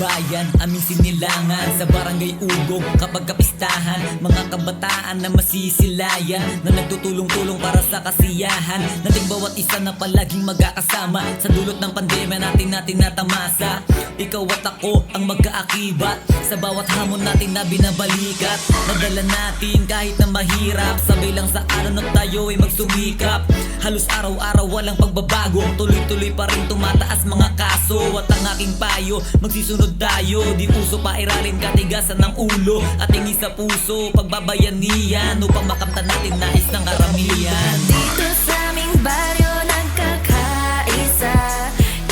bayan, aming sinilangan sa barangay Ugong. Kapag kapistahan, mga kabataan na masisilayan, na nagtutulong-tulong para sa kasiyahan nating bawat isa na palaging magkakasama. Sa dulot ng pandemya natin natamasa, ikaw at ako ang magkaakibat sa bawat hamon natin na binabalikat. Nadala natin kahit na mahirap, sabay lang sa araw na tayo ay magsumikap. Halos araw-araw walang pagbabago, tuloy-tuloy pa rin tumataas mga kaso. At ang aking payo, magsisunod tayo, di uso pa iralin katigasan ng ulo at tingi sa puso, pagbabayanihan upang makamtan natin nais ng karamihan. Dito sa aming baryo nagkakaisa,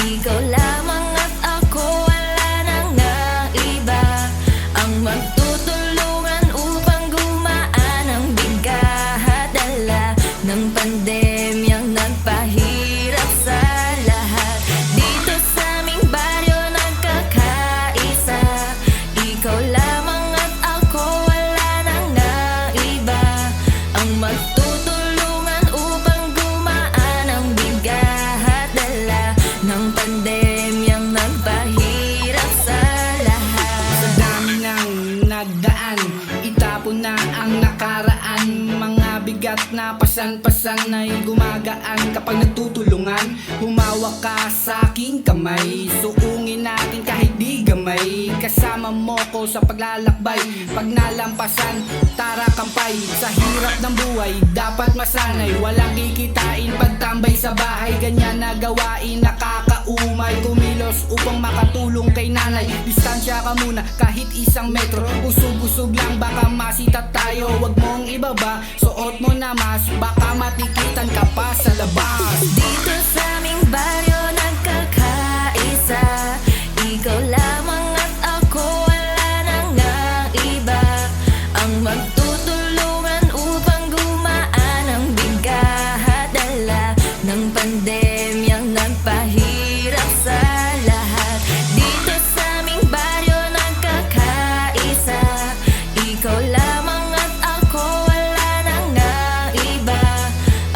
ikaw lamang at ako, wala nang iba. Ang magtutulungan upang gumaan ang bigat dala ng pandemyang nagpahirap sa lahat. Dito sa aming baryo nagkakaisa, ikaw lamang at ako, wala nang iba. Ang magtutulungan upang gumaan ang bigat dala ng pandemyang nagpahirap sa lahat. Sa dami ng nagdaan, itapon na ang nakaraan. Mga bigat na pasan-pasan ay gumagaan kapag nagtutulungan. Humawak ka sa aking kamay, suungin natin kahit di gamay. Kasama mo ko sa paglalakbay, pag nalampasan, tara kampay. Sa hirap ng buhay, dapat masanay, walang kikitain pagtambay sa bahay. Ganyan na gawain, nakakaumay, kumilos upang makatulong kay nanay. Distansya ka muna kahit 1 metro, usog-usog lang baka masita tayo. Wag mong ibaba, suot mo na mas, baka matikitan ka pa sa labas. Dito sa aming baryo nagkakaisa, ikaw lamang at ako, wala nang iba. Ang magtutulungan upang gumaan ang bigat dala ng pandemyang nagpahirap sa lahat. Dito sa aming baryo nagkakaisa, ikaw lamang at ako, wala nang iba.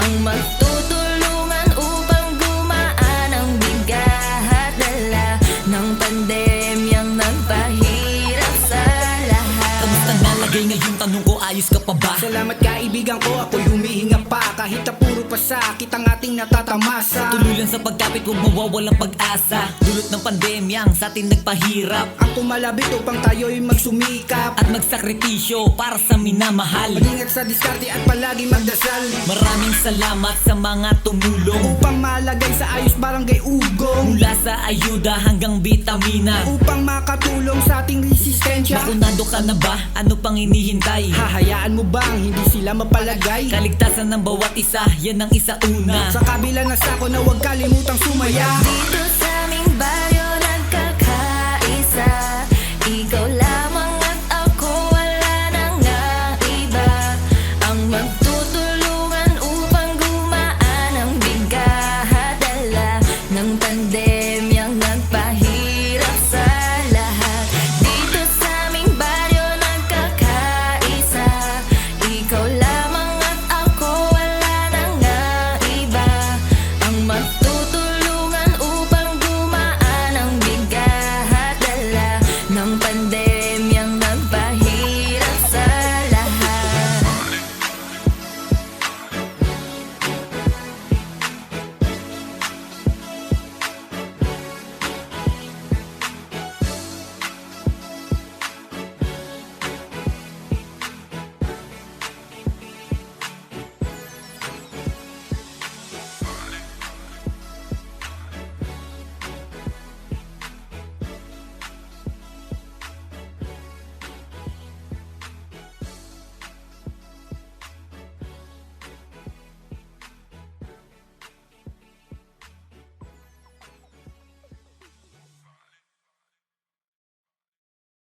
Ang magtutulungan upang gumaan ang bigat dala ng pandemyang nagpahirap sa lahat. Kamusta nalagay ngayong tanong ko, ayos ka pa ba? Salamat kaibigan ko, ako'y humihinga pa. Kahit na puro pasakit ang ating natatamasa. Tuloy lang sa pagkapit, huwag mawawalang pag-asa. Dulot ng pandemyang sa atin nagpahirap Ang pumalabit upang tayo'y magsumikap, at magsakripisyo para sa minamahal. mag-ingat sa diskarte at palagi magdasal, Maraming salamat sa mga tumulong, upang malagay sa ayos barangay Ugong, mula sa ayuda hanggang bitamina. upang makatulong sa ating resistensya. Bakunado ka na ba? Ano pang hinihintay? Hahayaan mo bang hindi sila mapalagay? Kaligtasan ng bawat isa, yan ang isauna. Sa kabila na sako na huwag kalimutang sumaya. Dito sa aming baryo nagkakaisa, ikaw lamang at ako, wala nang iba. Ang magtutulungan upang gumaan ang bigat dala ng pandemyang nagpahirap sa lahat. Dito sa aming baryo nagkakaisa, ikaw lamang at ako, wala nang iba. Ang magtutulungan upang gumaan ang bigat dala ng pandemya.